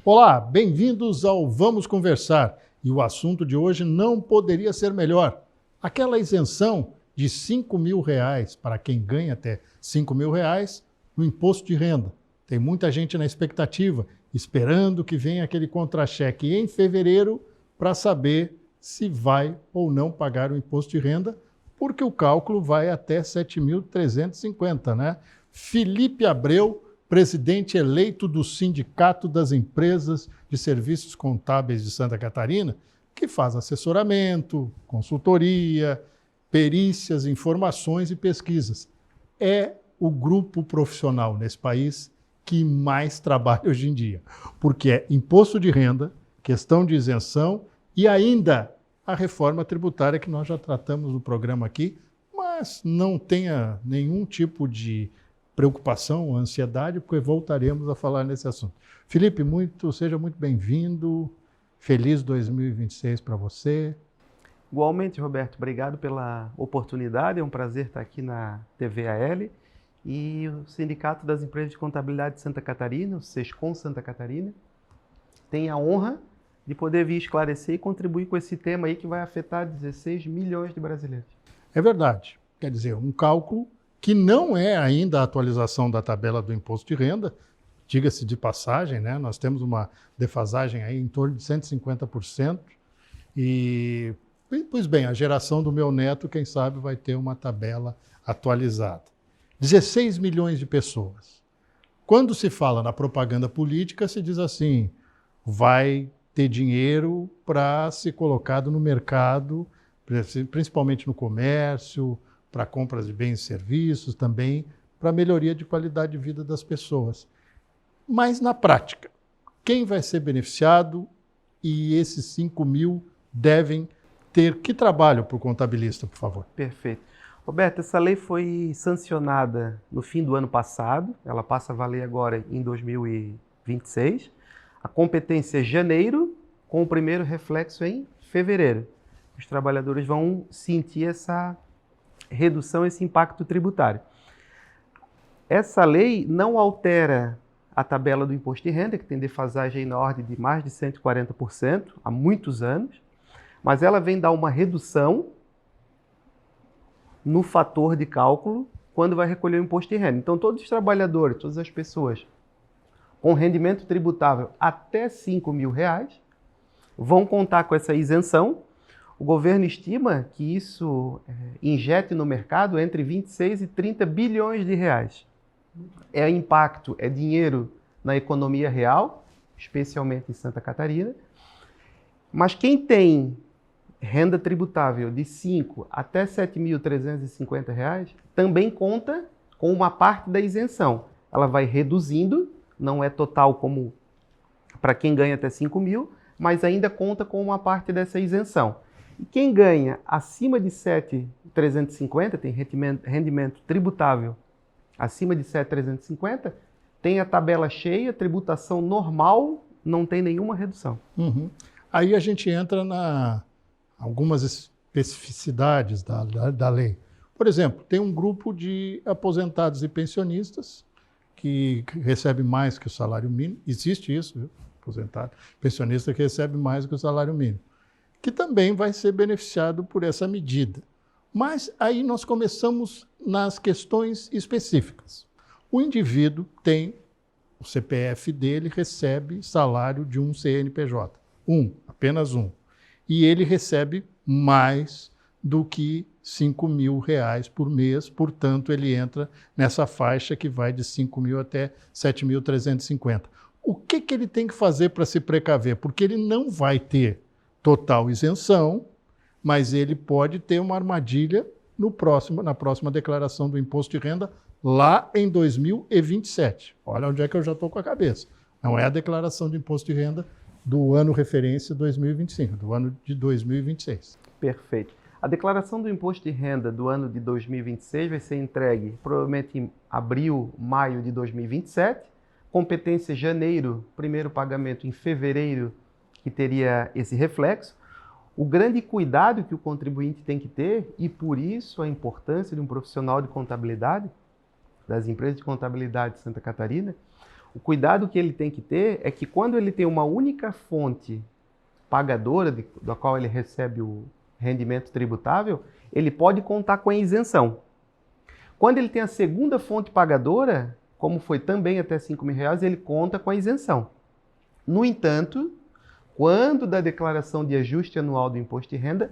Olá, bem-vindos ao Vamos Conversar. E o assunto de hoje não poderia ser melhor. Aquela isenção de R$5.000 para quem ganha até R$5.000 no imposto de renda. Tem muita gente na expectativa, esperando que venha aquele contra-cheque em fevereiro para saber se vai ou não pagar o imposto de renda, porque o cálculo vai até 7.350, né? Felipe Abreu, presidente eleito do Sindicato das Empresas de Serviços Contábeis de Santa Catarina, que faz assessoramento, consultoria, perícias, informações e pesquisas. É o grupo profissional nesse país que mais trabalha hoje em dia, porque é imposto de renda, questão de isenção e ainda a reforma tributária que nós já tratamos no programa aqui, mas não tenha nenhum tipo de preocupação, ansiedade, porque voltaremos a falar nesse assunto. Felipe, seja muito bem-vindo. Feliz 2026 para você. Igualmente, Roberto, obrigado pela oportunidade. É um prazer estar aqui na TVAL e o Sindicato das Empresas de Contabilidade de Santa Catarina, o SESCOM Santa Catarina, tem a honra de poder vir esclarecer e contribuir com esse tema aí que vai afetar 16 milhões de brasileiros. É verdade. Quer dizer, um cálculo que não é ainda a atualização da tabela do imposto de renda, diga-se de passagem, né? Nós temos uma defasagem aí em torno de 150%. E, pois bem, a geração do meu neto, quem sabe, vai ter uma tabela atualizada. 16 milhões de pessoas. Quando se fala na propaganda política, se diz assim, vai ter dinheiro para ser colocado no mercado, principalmente no comércio, para compras de bens e serviços, também para melhoria de qualidade de vida das pessoas. Mas, na prática, quem vai ser beneficiado e esses 5.000 devem ter que trabalho para o contabilista, por favor? Perfeito. Roberto, essa lei foi sancionada no fim do ano passado, ela passa a valer agora em 2026. A competência é janeiro, com o primeiro reflexo em fevereiro. Os trabalhadores vão sentir essa redução, esse impacto tributário. Essa lei não altera a tabela do imposto de renda, que tem defasagem na ordem de mais de 140% há muitos anos, mas ela vem dar uma redução no fator de cálculo quando vai recolher o imposto de renda. Então, todos os trabalhadores, todas as pessoas com rendimento tributável até R$5.000 vão contar com essa isenção. O governo estima que isso injete no mercado entre 26 e 30 bilhões de reais. É impacto, é dinheiro na economia real, especialmente em Santa Catarina. Mas quem tem renda tributável de 5 até 7.350 reais também conta com uma parte da isenção. Ela vai reduzindo, não é total como para quem ganha até 5.000, mas ainda conta com uma parte dessa isenção. E quem ganha acima de 7.350, tem rendimento tributável acima de 7.350, tem a tabela cheia, tributação normal, não tem nenhuma redução. Uhum. Aí a gente entra algumas especificidades da lei. Por exemplo, tem um grupo de aposentados e pensionistas que recebe mais que o salário mínimo. Existe isso, viu? Aposentado, pensionista que recebe mais que o salário mínimo, que também vai ser beneficiado por essa medida. Mas aí nós começamos nas questões específicas. O indivíduo tem, o CPF dele recebe salário de um CNPJ, apenas um. E ele recebe mais do que R$5.000 por mês, portanto ele entra nessa faixa que vai de 5.000 até 7.350. O que ele tem que fazer para se precaver? Porque ele não vai ter total isenção, mas ele pode ter uma armadilha na próxima declaração do imposto de renda lá em 2027. Olha onde é que eu já estou com a cabeça. Não é a declaração de imposto de renda do ano referência 2025, do ano de 2026. Perfeito. A declaração do imposto de renda do ano de 2026 vai ser entregue provavelmente em abril, maio de 2027. Competência janeiro, primeiro pagamento em fevereiro que teria esse reflexo. O grande cuidado que o contribuinte tem que ter, e por isso a importância de um profissional de contabilidade, das empresas de contabilidade de Santa Catarina, o cuidado que ele tem que ter é que quando ele tem uma única fonte pagadora da qual ele recebe o rendimento tributável, ele pode contar com a isenção. Quando ele tem a segunda fonte pagadora, como foi também até R$5.000, ele conta com a isenção. No entanto, quando da declaração de ajuste anual do imposto de renda,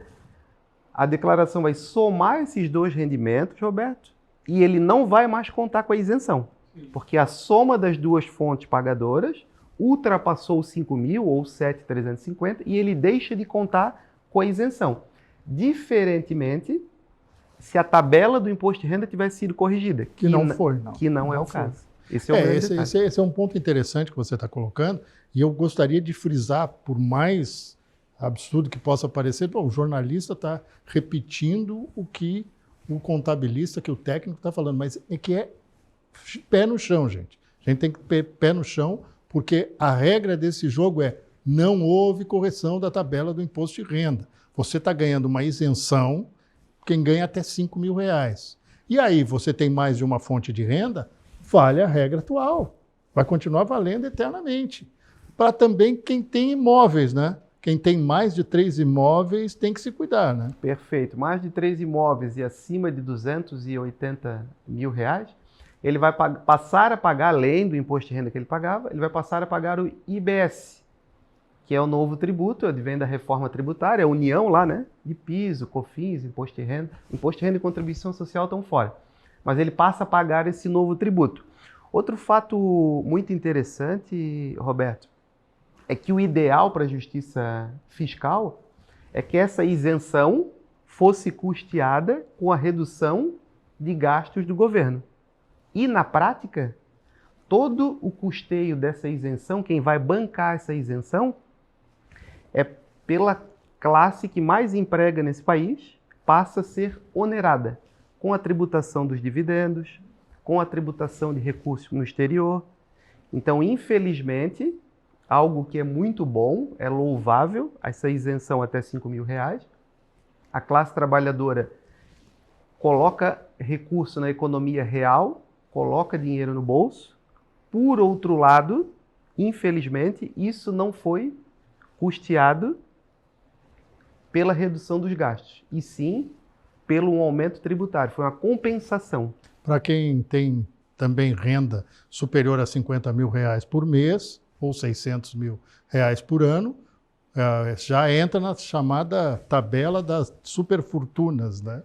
a declaração vai somar esses dois rendimentos, Roberto, e ele não vai mais contar com a isenção, porque a soma das duas fontes pagadoras ultrapassou os 5.000 ou 7.350 e ele deixa de contar com a isenção. Diferentemente, se a tabela do imposto de renda tivesse sido corrigida, que não é o caso. Esse é um ponto interessante que você está colocando, e eu gostaria de frisar, por mais absurdo que possa parecer, o jornalista está repetindo o que o contabilista, que o técnico está falando, mas é que é pé no chão, gente. A gente tem que ter pé no chão, porque a regra desse jogo é não houve correção da tabela do imposto de renda. Você está ganhando uma isenção, quem ganha até R$5.000. E aí você tem mais de uma fonte de renda, vale a regra atual. Vai continuar valendo eternamente. Para também quem tem imóveis, né? Quem tem mais de 3 imóveis tem que se cuidar, né? Perfeito. Mais de 3 imóveis e acima de R$280.000, ele vai passar a pagar, além do imposto de renda que ele pagava, ele vai passar a pagar o IBS, que é o novo tributo, advém da reforma tributária, a união lá, né? De piso, COFINS, imposto de renda e contribuição social estão fora. Mas ele passa a pagar esse novo tributo. Outro fato muito interessante, Roberto, é que o ideal para a justiça fiscal é que essa isenção fosse custeada com a redução de gastos do governo. E, na prática, todo o custeio dessa isenção, quem vai bancar essa isenção, é pela classe que mais emprega nesse país, passa a ser onerada, com a tributação dos dividendos, com a tributação de recursos no exterior. Então, infelizmente, algo que é muito bom, é louvável, essa isenção até R$5.000, a classe trabalhadora coloca recurso na economia real, coloca dinheiro no bolso. Por outro lado, infelizmente, isso não foi custeado pela redução dos gastos, e sim pelo aumento tributário. Foi uma compensação. Para quem tem também renda superior a R$50.000 por mês, ou R$600.000 por ano, já entra na chamada tabela das superfortunas, né?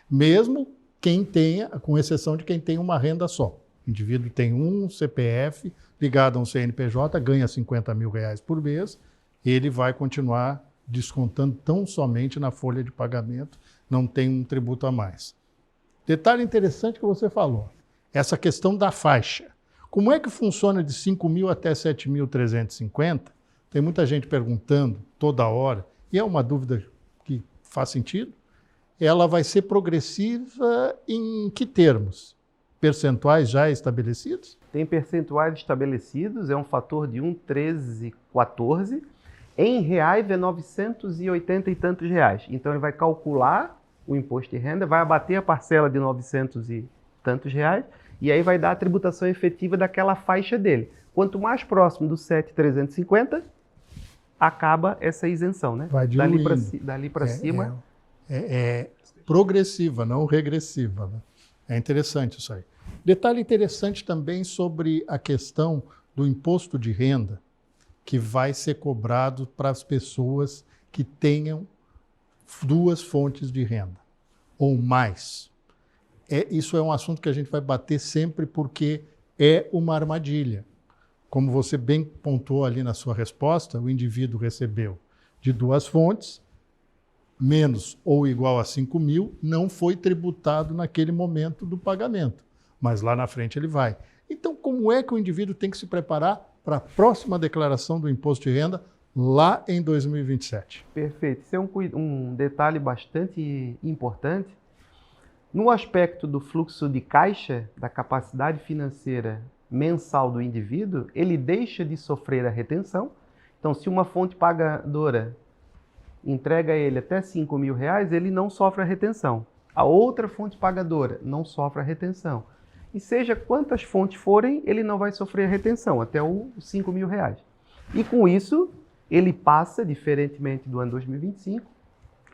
Mesmo quem tenha, com exceção de quem tem uma renda só. O indivíduo tem um CPF ligado a um CNPJ, ganha R$50.000 por mês, ele vai continuar descontando tão somente na folha de pagamento, não tem um tributo a mais. Detalhe interessante que você falou, essa questão da faixa. Como é que funciona de 5.000 até 7.350? Tem muita gente perguntando toda hora, e é uma dúvida que faz sentido. Ela vai ser progressiva em que termos? Percentuais já estabelecidos? Tem percentuais estabelecidos, é um fator de 1,1314. Em reais é 980 e tantos reais. Então ele vai calcular o imposto de renda, vai abater a parcela de 900 e tantos reais, e aí vai dar a tributação efetiva daquela faixa dele. Quanto mais próximo do 7.350, acaba essa isenção, né? Vai diluindo. Dali para cima. É progressiva, não regressiva, né? É interessante isso aí. Detalhe interessante também sobre a questão do imposto de renda que vai ser cobrado para as pessoas que tenham 2 fontes de renda ou mais. Isso é um assunto que a gente vai bater sempre porque é uma armadilha. Como você bem pontuou ali na sua resposta, o indivíduo recebeu de 2 fontes, menos ou igual a 5.000, não foi tributado naquele momento do pagamento, mas lá na frente ele vai. Então, como é que o indivíduo tem que se preparar para a próxima declaração do imposto de renda lá em 2027? Perfeito. Isso é um detalhe bastante importante. No aspecto do fluxo de caixa, da capacidade financeira mensal do indivíduo, ele deixa de sofrer a retenção Então, se uma fonte pagadora entrega a ele até 5 mil reais, ele não sofre a retenção. A outra fonte pagadora não sofre a retenção. E seja quantas fontes forem, ele não vai sofrer a retenção, até os 5 mil reais. E com isso, ele passa, diferentemente do ano 2025,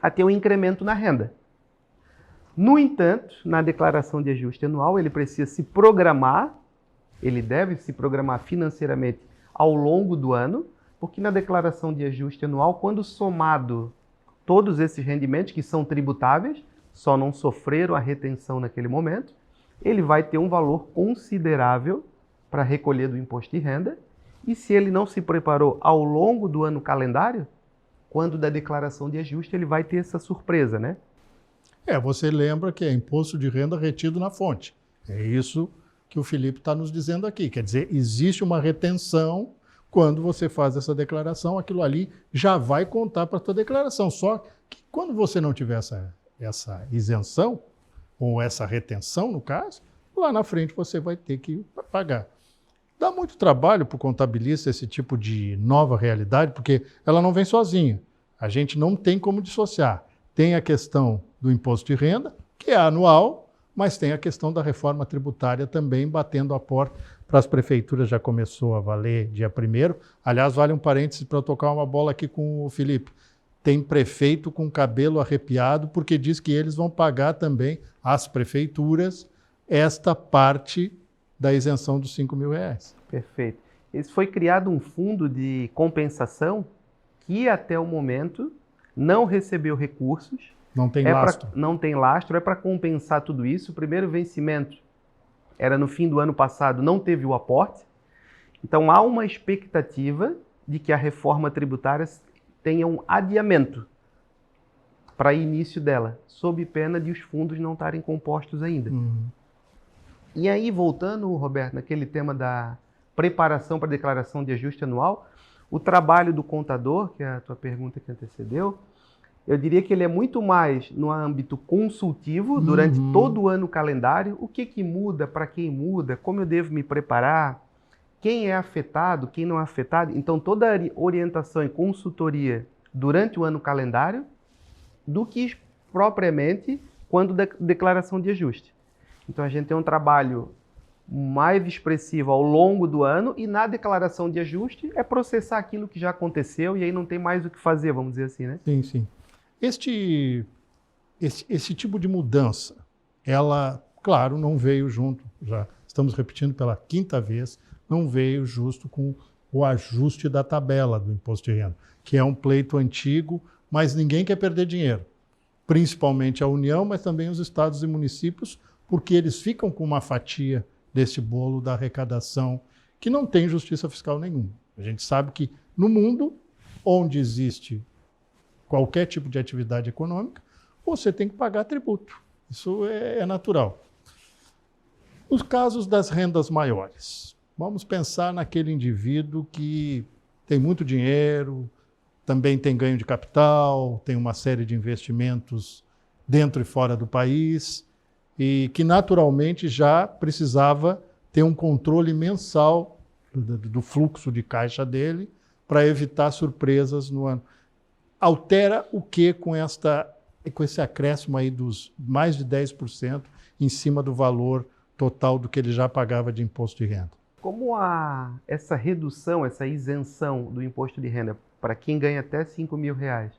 a ter um incremento na renda. No entanto, na declaração de ajuste anual, ele precisa se programar, ele deve se programar financeiramente ao longo do ano, porque na declaração de ajuste anual, quando somado todos esses rendimentos que são tributáveis, só não sofreram a retenção naquele momento, ele vai ter um valor considerável para recolher do imposto de renda. E se ele não se preparou ao longo do ano calendário, quando da declaração de ajuste, ele vai ter essa surpresa, né? Você lembra que é imposto de renda retido na fonte. É isso que o Felipe está nos dizendo aqui. Quer dizer, existe uma retenção quando você faz essa declaração, aquilo ali já vai contar para a tua declaração. Só que quando você não tiver essa isenção, ou essa retenção, no caso, lá na frente você vai ter que pagar. Dá muito trabalho para o contabilista esse tipo de nova realidade, porque ela não vem sozinha. A gente não tem como dissociar. Tem a questão do imposto de renda, que é anual, mas tem a questão da reforma tributária também batendo a porta para as prefeituras, já começou a valer dia 1º. Aliás, vale um parênteses para eu tocar uma bola aqui com o Felipe. Tem prefeito com cabelo arrepiado porque diz que eles vão pagar também, as prefeituras, esta parte da isenção dos 5 mil reais. Perfeito. Foi criado um fundo de compensação que até o momento não recebeu recursos. Não tem lastro. Não tem lastro, é para compensar tudo isso. O primeiro vencimento era no fim do ano passado, não teve o aporte. Então há uma expectativa de que a reforma tributária tenha um adiamento para início dela, sob pena de os fundos não estarem compostos ainda. E aí, voltando, Roberto, naquele tema da preparação para a declaração de ajuste anual, o trabalho do contador, que é a tua pergunta que antecedeu, eu diria que ele é muito mais no âmbito consultivo, durante todo o ano calendário, o que muda, para quem muda, como eu devo me preparar, quem é afetado, quem não é afetado. Então, toda a orientação e consultoria durante o ano calendário, do que propriamente quando da declaração de ajuste. Então, a gente tem um trabalho mais expressivo ao longo do ano e na declaração de ajuste é processar aquilo que já aconteceu e aí não tem mais o que fazer, vamos dizer assim, né? Sim, sim. Esse tipo de mudança, ela, claro, não veio junto, já estamos repetindo pela 5ª vez, não veio justo com o ajuste da tabela do imposto de renda, que é um pleito antigo, mas ninguém quer perder dinheiro, principalmente a União, mas também os estados e municípios, porque eles ficam com uma fatia desse bolo da arrecadação que não tem justiça fiscal nenhuma. A gente sabe que no mundo, onde existe qualquer tipo de atividade econômica, você tem que pagar tributo. Isso é natural. Nos casos das rendas maiores, vamos pensar naquele indivíduo que tem muito dinheiro, também tem ganho de capital, tem uma série de investimentos dentro e fora do país e que naturalmente já precisava ter um controle mensal do fluxo de caixa dele para evitar surpresas no ano. Altera o que com esse acréscimo aí dos mais de 10% em cima do valor total do que ele já pagava de imposto de renda? Como essa redução, essa isenção do imposto de renda para quem ganha até 5 mil reais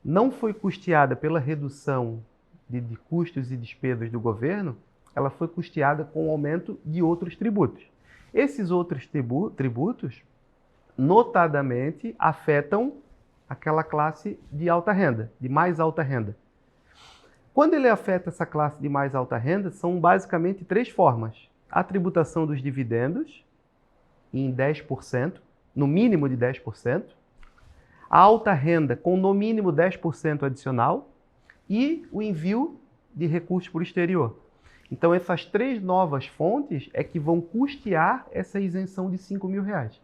não foi custeada pela redução de custos e despesas do governo, ela foi custeada com o aumento de outros tributos. Esses outros tributos, notadamente, afetam aquela classe de alta renda, de mais alta renda. Quando ele afeta essa classe de mais alta renda, são basicamente 3 formas. A tributação dos dividendos, em 10%, no mínimo de 10%. A alta renda, com no mínimo 10% adicional. E o envio de recursos para o exterior. Então, essas 3 novas fontes é que vão custear essa isenção de 5 mil reais,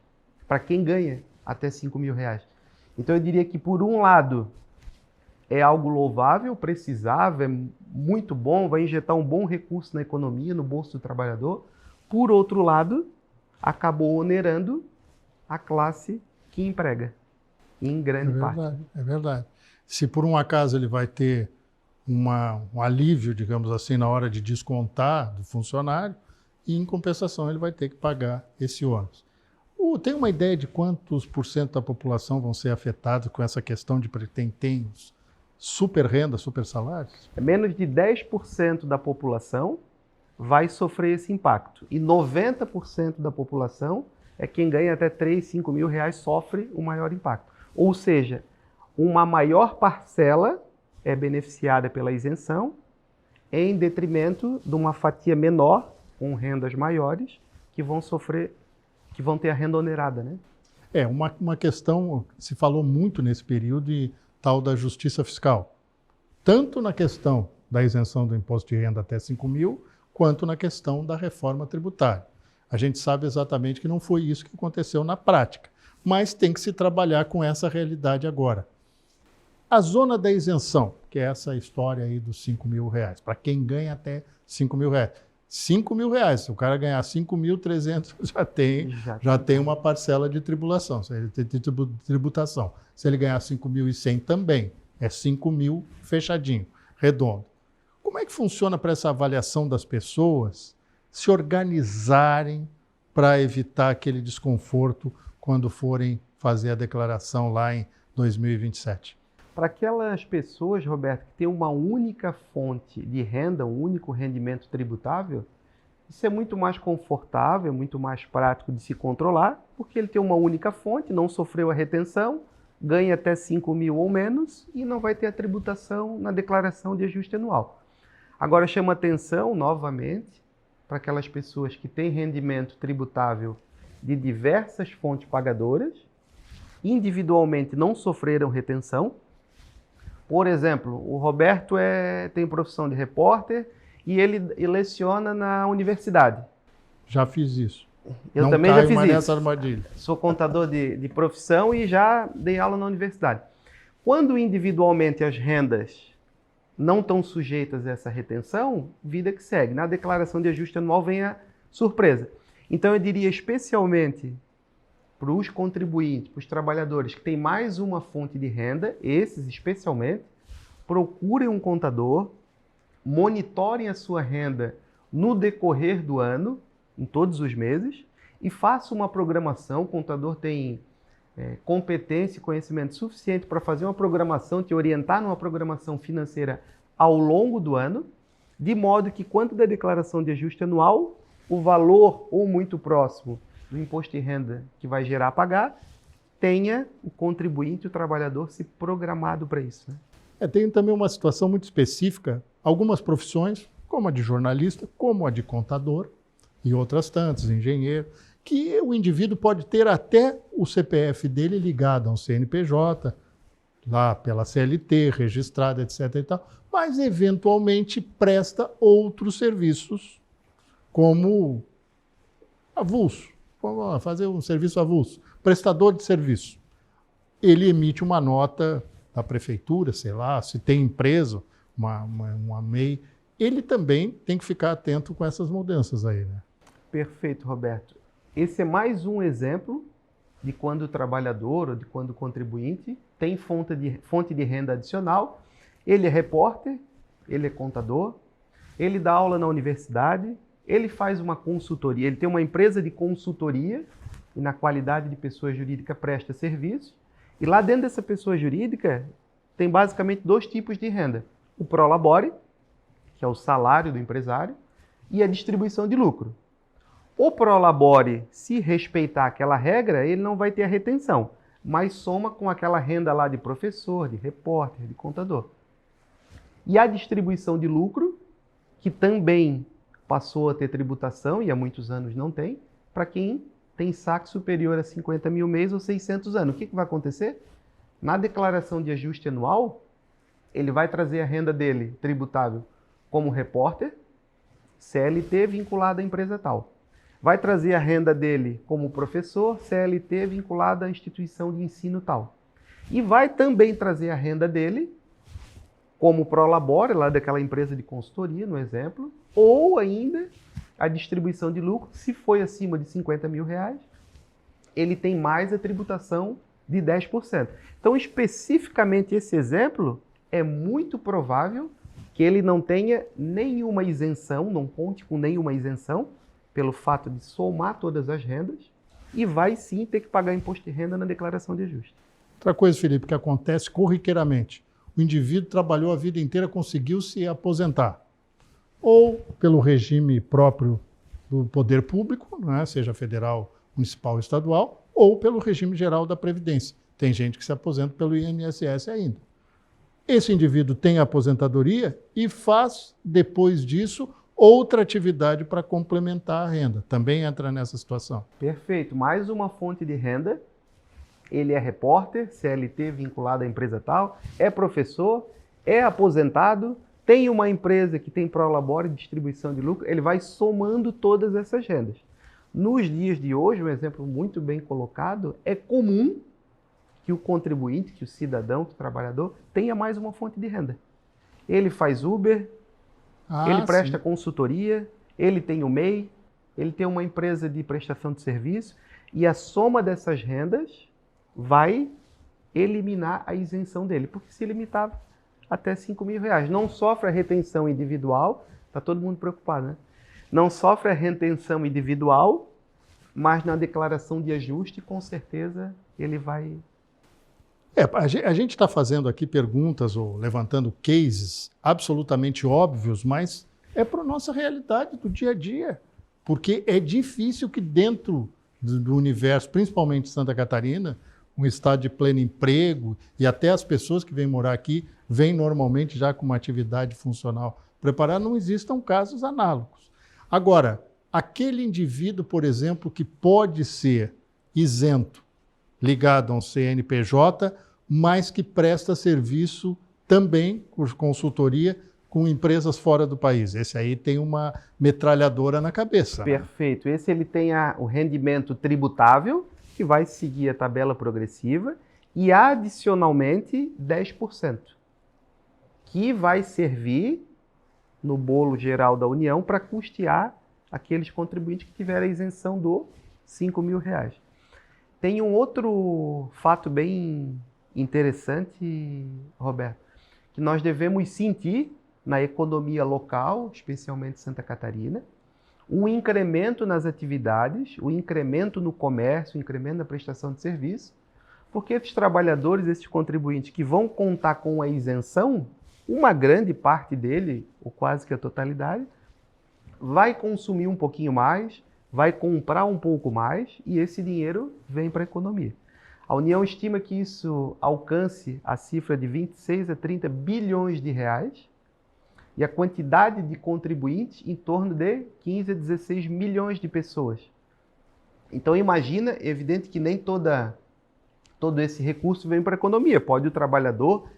para quem ganha até 5 mil reais. Então, eu diria que, por um lado, é algo louvável, precisável, é muito bom, vai injetar um bom recurso na economia, no bolso do trabalhador. Por outro lado, acabou onerando a classe que emprega, em grande parte. É verdade. Se por um acaso ele vai ter um alívio, digamos assim, na hora de descontar do funcionário, e em compensação ele vai ter que pagar esse ônus. Tem uma ideia de quantos por cento da população vão ser afetados com essa questão de tem super renda, super salários? Menos de 10% da população vai sofrer esse impacto. E 90% da população é quem ganha até 3, 5 mil reais sofre o maior impacto. Ou seja, uma maior parcela é beneficiada pela isenção em detrimento de uma fatia menor, com rendas maiores, que vão ter a renda onerada, né? Uma questão, se falou muito nesse período, de tal da justiça fiscal. Tanto na questão da isenção do imposto de renda até 5 mil, quanto na questão da reforma tributária. A gente sabe exatamente que não foi isso que aconteceu na prática, mas tem que se trabalhar com essa realidade agora. A zona da isenção, que é essa história aí dos 5 mil reais, para quem ganha até 5 mil reais. 5 mil reais, se o cara ganhar 5.300, já tem uma parcela de tributação. Se ele ganhar 5.100 também, é 5 mil fechadinho, redondo. Como é que funciona para essa avaliação das pessoas se organizarem para evitar aquele desconforto quando forem fazer a declaração lá em 2027? Para aquelas pessoas, Roberto, que têm uma única fonte de renda, um único rendimento tributável, isso é muito mais confortável, muito mais prático de se controlar, porque ele tem uma única fonte, não sofreu a retenção, ganha até 5 mil ou menos e não vai ter a tributação na declaração de ajuste anual. Agora chama atenção, novamente, para aquelas pessoas que têm rendimento tributável de diversas fontes pagadoras, individualmente não sofreram retenção. Por exemplo, o Roberto tem profissão de repórter e ele leciona na universidade. Já fiz isso. Eu também já fiz isso. Nessa armadilha. Sou contador de profissão e já dei aula na universidade. Quando individualmente as rendas não estão sujeitas a essa retenção, vida que segue. Na declaração de ajuste anual vem a surpresa. Então eu diria especialmente para os contribuintes, para os trabalhadores que têm mais uma fonte de renda, esses especialmente, procurem um contador, monitorem a sua renda no decorrer do ano, em todos os meses, e façam uma programação. O contador tem competência e conhecimento suficiente para fazer uma programação, te orientar numa programação financeira ao longo do ano, de modo que quando da declaração de ajuste anual, o valor ou muito próximo do imposto de renda que vai gerar a pagar, tenha o contribuinte, o trabalhador, se programado para isso, né? Tem também uma situação muito específica, algumas profissões, como a de jornalista, como a de contador, e outras tantas, engenheiro, que o indivíduo pode ter até o CPF dele ligado a um CNPJ, lá pela CLT, registrado, etc. e tal, mas eventualmente presta outros serviços, como avulso. Vamos fazer um serviço avulso. Prestador de serviço. Ele emite uma nota da prefeitura, sei lá, se tem empresa, uma MEI, ele também tem que ficar atento com essas mudanças aí, né? Perfeito, Roberto. Esse é mais um exemplo de quando o trabalhador ou de quando o contribuinte tem fonte de renda adicional. Ele é repórter, ele é contador, ele dá aula na universidade, ele faz uma consultoria, ele tem uma empresa de consultoria e na qualidade de pessoa jurídica presta serviço. E lá dentro dessa pessoa jurídica tem basicamente dois tipos de renda. O prolabore, que é o salário do empresário, e a distribuição de lucro. O prolabore, se respeitar aquela regra, ele não vai ter a retenção, mas soma com aquela renda lá de professor, de repórter, de contador. E a distribuição de lucro, que também passou a ter tributação, e há muitos anos não tem, para quem tem saque superior a 50 mil mês ou 600 anos. O que vai acontecer? Na declaração de ajuste anual, ele vai trazer a renda dele tributável como repórter, CLT vinculado à empresa tal. Vai trazer a renda dele como professor, CLT vinculado à instituição de ensino tal. E vai também trazer a renda dele como prolabore, lá daquela empresa de consultoria, no exemplo, ou ainda a distribuição de lucro, se foi acima de 50 mil reais, ele tem mais a tributação de 10%. Então, especificamente esse exemplo, é muito provável que ele não tenha nenhuma isenção, não conte com nenhuma isenção, pelo fato de somar todas as rendas, e vai sim ter que pagar imposto de renda na declaração de ajuste. Outra coisa, Felipe, que acontece corriqueiramente. O indivíduo trabalhou a vida inteira, conseguiu se aposentar. Ou pelo regime próprio do poder público, né, seja federal, municipal ou estadual, ou pelo regime geral da Previdência. Tem gente que se aposenta pelo INSS ainda. Esse indivíduo tem a aposentadoria e faz, depois disso, outra atividade para complementar a renda. Também entra nessa situação. Perfeito. Mais uma fonte de renda. Ele é repórter, CLT vinculado à empresa tal, é professor, é aposentado, tem uma empresa que tem prolabore de distribuição de lucro, ele vai somando todas essas rendas. Nos dias de hoje, um exemplo muito bem colocado, é comum que o contribuinte, que o cidadão, que o trabalhador, tenha mais uma fonte de renda. Ele faz Uber, ele presta consultoria, ele tem o MEI, ele tem uma empresa de prestação de serviço, e a soma dessas rendas vai eliminar a isenção dele, porque se limitava até R$5.000. Não sofre a retenção individual, está todo mundo preocupado, né? Não sofre a retenção individual, mas na declaração de ajuste, com certeza, ele vai... A gente está fazendo aqui perguntas ou levantando cases absolutamente óbvios, mas é para a nossa realidade do dia a dia. Porque é difícil que dentro do universo, principalmente Santa Catarina, um estado de pleno emprego, e até as pessoas que vêm morar aqui vêm normalmente já com uma atividade funcional preparada, não existam casos análogos. Agora, aquele indivíduo, por exemplo, que pode ser isento, ligado a um CNPJ, mas que presta serviço também por consultoria com empresas fora do país. Esse aí tem uma metralhadora na cabeça. Perfeito. Esse ele tem o rendimento tributável, que vai seguir a tabela progressiva, e adicionalmente 10%, que vai servir no bolo geral da União para custear aqueles contribuintes que tiverem a isenção do R$5.000. Tem um outro fato bem interessante, Roberto, que nós devemos sentir na economia local, especialmente Santa Catarina, um incremento nas atividades, o incremento no comércio, o incremento na prestação de serviço, porque esses trabalhadores, esses contribuintes que vão contar com a isenção, uma grande parte dele, ou quase que a totalidade, vai consumir um pouquinho mais, vai comprar um pouco mais e esse dinheiro vem para a economia. A União estima que isso alcance a cifra de 26 a 30 bilhões de reais e a quantidade de contribuintes em torno de 15 a 16 milhões de pessoas. Então imagina, é evidente que nem todo esse recurso vem para a economia. Pode o trabalhador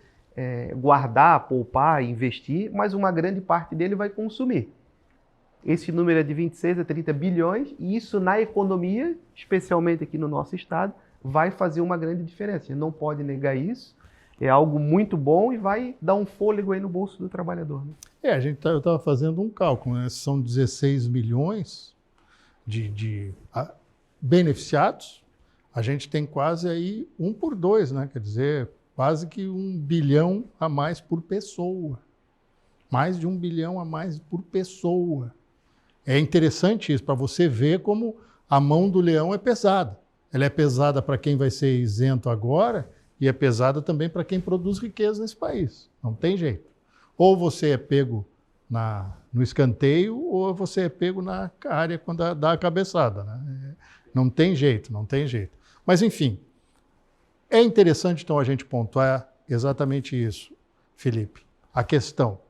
guardar, poupar, investir, mas uma grande parte dele vai consumir. Esse número é de 26 a 30 bilhões e isso na economia, especialmente aqui no nosso estado, vai fazer uma grande diferença. A gente não pode negar isso. É algo muito bom e vai dar um fôlego aí no bolso do trabalhador. Né? Eu estava fazendo um cálculo, né? São 16 milhões de beneficiados, a gente tem quase aí 1 por 2, né? Quer dizer, quase que 1 bilhão a mais por pessoa. Mais de 1 bilhão a mais por pessoa. É interessante isso, para você ver como a mão do leão é pesada. Ela é pesada para quem vai ser isento agora e é pesada também para quem produz riqueza nesse país. Não tem jeito. Ou você é pego no escanteio ou você é pego na área quando dá a cabeçada. Né? Não tem jeito, não tem jeito. Mas, enfim, é interessante, então, a gente pontuar exatamente isso, Felipe. A questão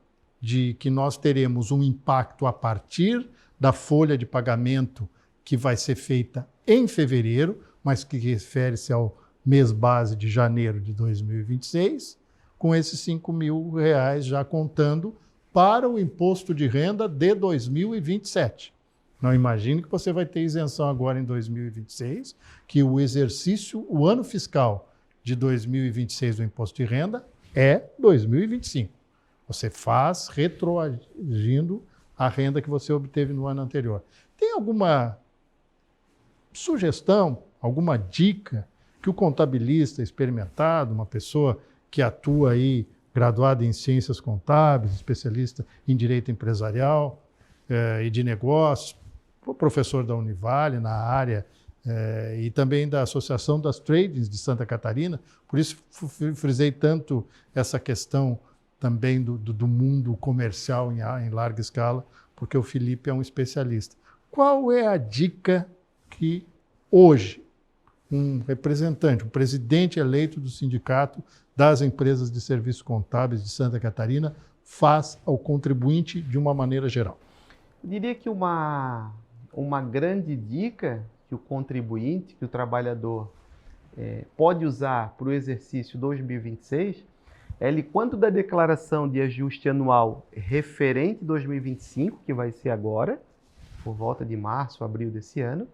de que nós teremos um impacto a partir da folha de pagamento que vai ser feita em fevereiro, mas que refere-se ao mês base de janeiro de 2026, com esses R$5.000 já contando para o imposto de renda de 2027. Não imagine que você vai ter isenção agora em 2026, que o ano fiscal de 2026 do imposto de renda é 2025. Você faz retroagindo a renda que você obteve no ano anterior. Tem alguma sugestão, alguma dica que o contabilista experimentado, uma pessoa que atua aí, graduada em ciências contábeis, especialista em direito empresarial e de negócios, professor da Univale na área e também da Associação das Tradings de Santa Catarina, por isso frisei tanto essa questão também do mundo comercial em larga escala, porque o Felipe é um especialista. Qual é a dica que hoje um representante, um presidente eleito do Sindicato das Empresas de Serviços Contábeis de Santa Catarina faz ao contribuinte de uma maneira geral? Eu diria que uma grande dica que o contribuinte, que o trabalhador pode usar para o exercício 2026 é ele, quanto da declaração de ajuste anual referente 2025, que vai ser agora, por volta de março, abril desse ano,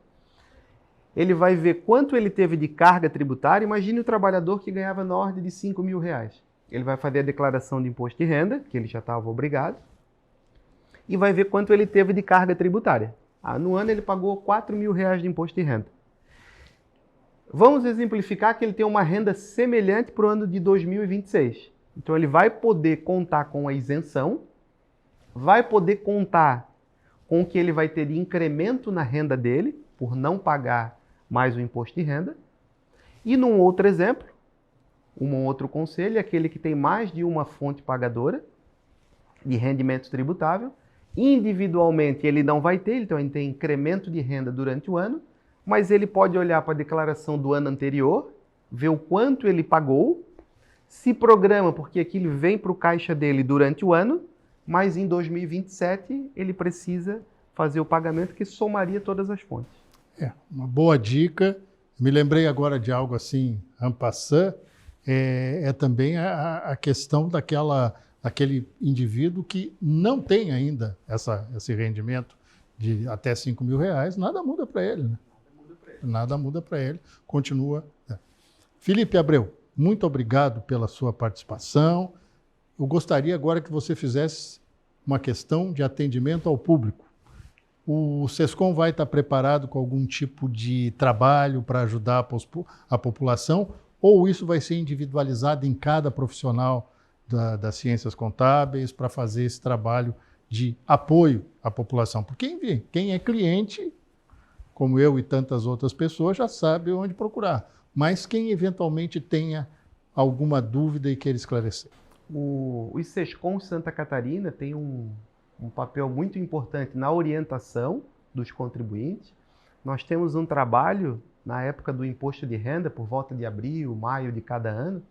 ele vai ver quanto ele teve de carga tributária. Imagine o trabalhador que ganhava na ordem de R$5.000. Ele vai fazer a declaração de imposto de renda, que ele já estava obrigado, e vai ver quanto ele teve de carga tributária. No ano ele pagou R$4.000 de imposto de renda. Vamos exemplificar que ele tem uma renda semelhante para o ano de 2026. Então ele vai poder contar com a isenção, vai poder contar com o que ele vai ter de incremento na renda dele, por não pagar mais o imposto de renda. E num outro exemplo, um outro conselho, é aquele que tem mais de uma fonte pagadora de rendimento tributável. Individualmente ele não vai ter, então ele tem incremento de renda durante o ano, mas ele pode olhar para a declaração do ano anterior, ver o quanto ele pagou, se programa, porque aquilo vem para o caixa dele durante o ano, mas em 2027 ele precisa fazer o pagamento que somaria todas as fontes. Uma boa dica. Me lembrei agora de algo assim, en passant, também a questão daquele indivíduo que não tem ainda esse rendimento de até R$5.000, nada muda para ele, né? Nada muda para ele, continua. Felipe Abreu, muito obrigado pela sua participação. Eu gostaria agora que você fizesse uma questão de atendimento ao público. O SESCOM vai estar preparado com algum tipo de trabalho para ajudar a população, ou isso vai ser individualizado em cada profissional das ciências contábeis para fazer esse trabalho de apoio à população? Porque quem é cliente, como eu e tantas outras pessoas, já sabe onde procurar. Mas quem eventualmente tenha alguma dúvida e queira esclarecer. O SESCOM Santa Catarina tem um papel muito importante na orientação dos contribuintes. Nós temos um trabalho na época do imposto de renda, por volta de abril, maio de cada ano.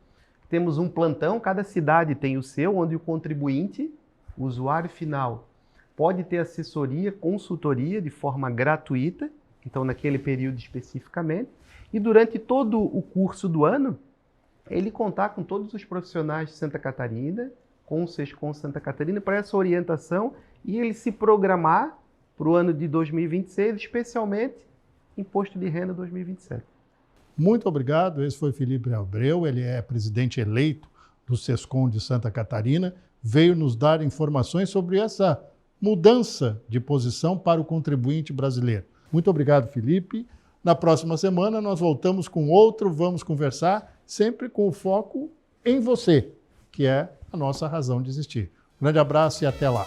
Temos um plantão, cada cidade tem o seu, onde o contribuinte, o usuário final, pode ter assessoria, consultoria de forma gratuita, então naquele período especificamente, e durante todo o curso do ano, ele contar com todos os profissionais de Santa Catarina, com o SESCOM Santa Catarina, para essa orientação e ele se programar para o ano de 2026, especialmente imposto de renda 2027. Muito obrigado. Esse foi Felipe Abreu, ele é presidente eleito do SESCOM de Santa Catarina, veio nos dar informações sobre essa mudança de posição para o contribuinte brasileiro. Muito obrigado, Felipe. Na próxima semana nós voltamos com outro Vamos Conversar, sempre com o foco em você, que é a nossa razão de existir. Um grande abraço e até lá.